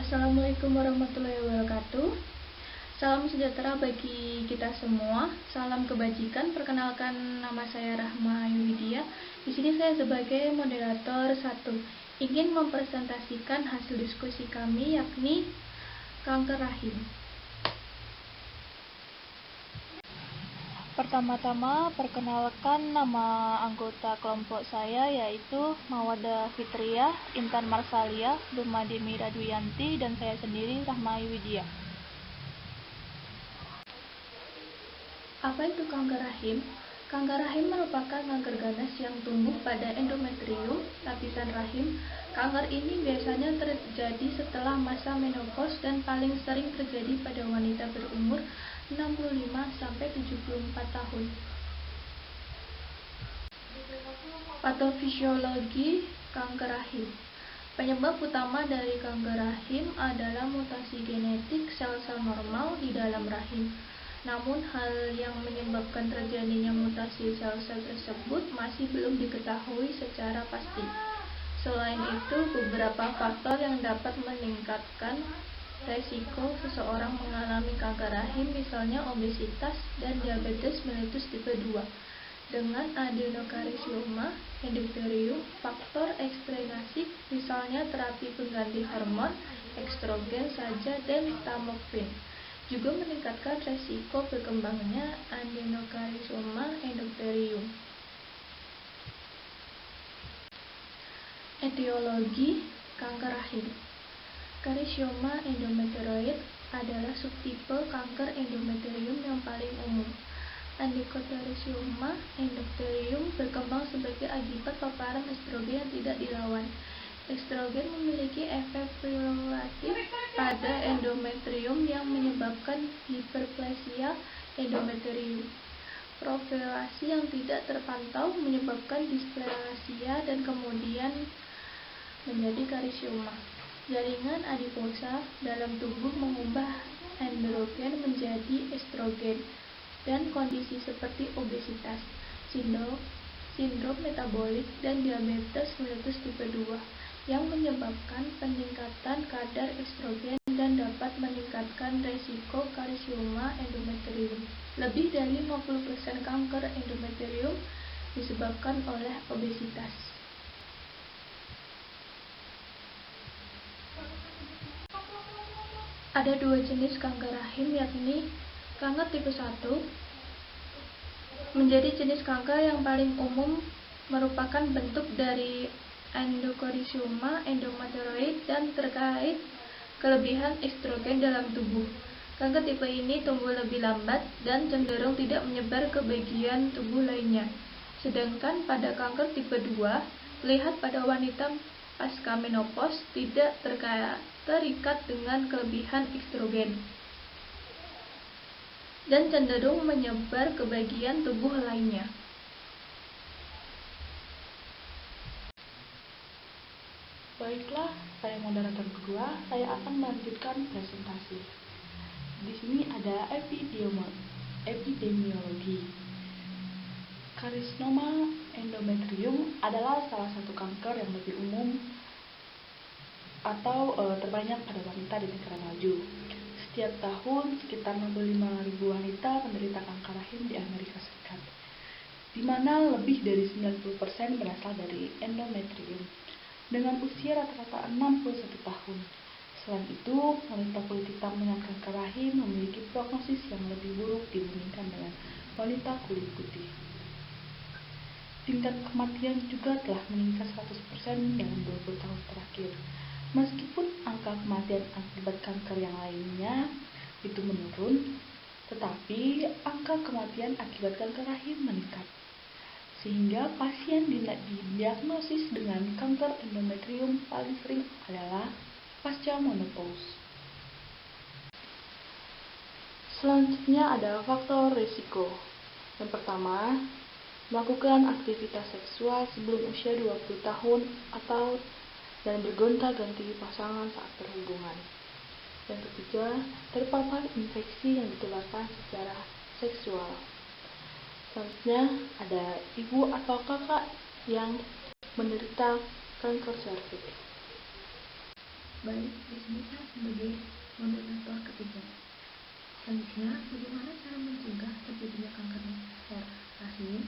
Assalamualaikum warahmatullahi wabarakatuh. Salam sejahtera bagi kita semua. Salam kebajikan. Perkenalkan, nama saya Rahma Yuwidia. Di sini saya sebagai moderator 1 ingin mempresentasikan hasil diskusi kami, yakni kanker rahim. Pertama-tama, perkenalkan nama anggota kelompok saya, yaitu Mawada Fitriah, Intan Marsalia, Durmadini Radwiyanti, dan saya sendiri, Rahma Yuwidia. Apa itu kanker rahim? Kanker rahim merupakan kanker ganas yang tumbuh pada endometrium, lapisan rahim. Kanker ini biasanya terjadi setelah masa menopause dan paling sering terjadi pada wanita berumur 65-74 tahun. Patofisiologi kanker rahim. Penyebab utama dari kanker rahim adalah mutasi genetik sel-sel normal di dalam rahim. Namun, hal yang menyebabkan terjadinya mutasi sel-sel tersebut masih belum diketahui secara pasti. Selain itu, beberapa faktor yang dapat meningkatkan resiko seseorang mengalami kanker rahim, misalnya obesitas dan diabetes mellitus tipe 2. Dengan adenokarsioma endometrium, faktor ekstrinasik misalnya terapi pengganti hormon, estrogen saja, dan tamoxifen juga meningkatkan resiko berkembangnya adenokarsioma endometrium. Etiologi kanker rahim. Karsioma endometrioid adalah subtipe kanker endometrium yang paling umum. Adenokarsioma endometrium berkembang sebagai akibat paparan estrogen yang tidak dilawan. Estrogen memiliki efek regulatif pada endometrium yang menyebabkan hiperplasia endometrium. Profilasi yang tidak terpantau menyebabkan displasia dan kemudian menjadi karsioma. Jaringan adiposa dalam tubuh mengubah androgen menjadi estrogen, dan kondisi seperti obesitas, sindrom metabolik, dan diabetes mellitus tipe 2 yang menyebabkan peningkatan kadar estrogen dan dapat meningkatkan resiko karsioma endometrium. Lebih dari 50% kanker endometrium disebabkan oleh obesitas. Ada 2 jenis kanker rahim, yakni kanker tipe 1 menjadi jenis kanker yang paling umum, merupakan bentuk dari adenokarsioma endometrioid dan terkait kelebihan estrogen dalam tubuh. Kanker tipe ini tumbuh lebih lambat dan cenderung tidak menyebar ke bagian tubuh lainnya. Sedangkan pada kanker tipe 2, terlihat pada wanita pasca menopause, tidak terikat dengan kelebihan estrogen dan cenderung menyebar ke bagian tubuh lainnya. Baiklah, saya moderator kedua, saya akan melanjutkan presentasi. Di sini ada epidemiologi. Karsinoma endometrium adalah salah satu kanker yang lebih umum atau terbanyak pada wanita di negara maju. Setiap tahun, sekitar 65.000 wanita menderita kanker rahim di Amerika Serikat, di mana lebih dari 90% berasal dari endometrium, dengan usia rata-rata 61 tahun. Selain itu, wanita kulit hitam dengan kanker rahim memiliki prognosis yang lebih buruk dibandingkan dengan wanita kulit putih. Tingkat kematian juga telah meningkat 100% dalam 20 tahun terakhir. Meskipun angka kematian akibat kanker yang lainnya itu menurun, tetapi angka kematian akibat kanker rahim meningkat, sehingga pasien didiagnosis dengan kanker endometrium paling sering adalah pasca menopause. Selanjutnya ada faktor risiko. Yang pertama, melakukan aktivitas seksual sebelum usia 20 tahun dan bergonta-ganti pasangan saat berhubungan. Yang ketiga, terpapar infeksi yang ditularkan secara seksual. Selanjutnya ada ibu atau kakak yang menderita kanker serviks. Baik, di sini saya sebagai moderator ketiga. Selanjutnya, bagaimana cara mencegah terjadinya kanker leher rahim?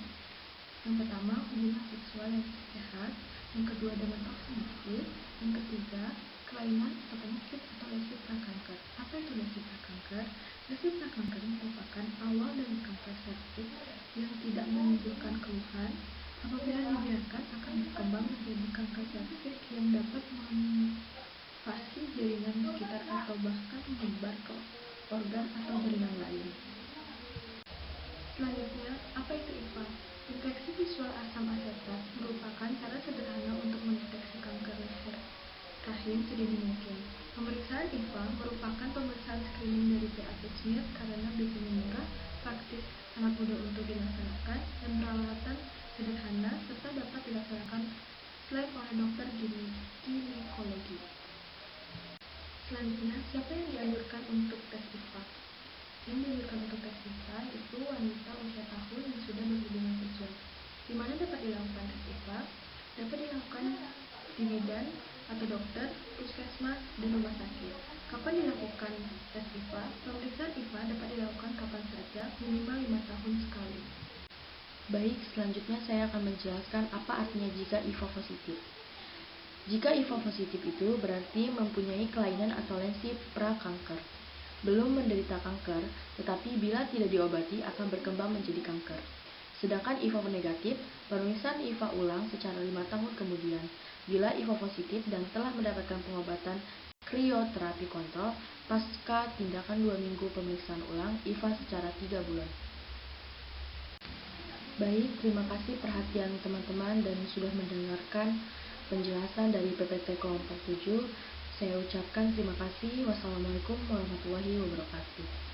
Yang pertama, hubungan seksual yang sehat. Yang kedua, dengan vaksinasi. Yang ketiga, kelainan atau penyakit atau lesi prakanker. Apa itu lesi prakanker? Lesi prakanker merupakan awal dari kanker servix yang tidak menimbulkan keluhan. Apabila dibiarkan akan berkembang menjadi kanker servix yang dapat menginvasi jaringan di sekitar atau bahkan menyebar ke organ atau jaringan lain. Selanjutnya, apa itu IVA? Infeksi visual asam asetat merupakan cara sederhana untuk mendeteksi kanker leher rahim sedini mungkin. Pemeriksaan IVA merupakan pemeriksaan screening dari pH smear karena biasanya murah, praktis, sangat mudah untuk dilaksanakan, dan peralatan sederhana serta dapat dilaksanakan selain oleh dokter ginekologi. Selanjutnya, siapa yang dianjurkan untuk tes IVA? Yang dianjurkan untuk tes IVA itu wanita usia tahun yang sudah berhubungan seksual. Di mana dapat dilakukan tes IVA? Dapat dilakukan di bidan atau dokter, puskesmas, dan rumah sakit. Kapan dilakukan tes IVA? Pemeriksaan IVA dapat dilakukan kapan saja, minimal 5 tahun sekali. Baik, selanjutnya saya akan menjelaskan apa artinya jika IVA positif. Jika IVA positif itu berarti mempunyai kelainan atau lesi prakanker. Belum menderita kanker, tetapi bila tidak diobati akan berkembang menjadi kanker. Sedangkan IVA negatif, pemeriksaan IVA ulang secara 5 tahun kemudian. Bila IVA positif dan telah mendapatkan pengobatan krioterapi kontrol, pasca tindakan 2 minggu pemeriksaan ulang, IVA secara 3 bulan. Baik, terima kasih perhatian teman-teman dan sudah mendengarkan penjelasan dari PPT kelompok 7. Saya ucapkan terima kasih. Wassalamualaikum warahmatullahi wabarakatuh.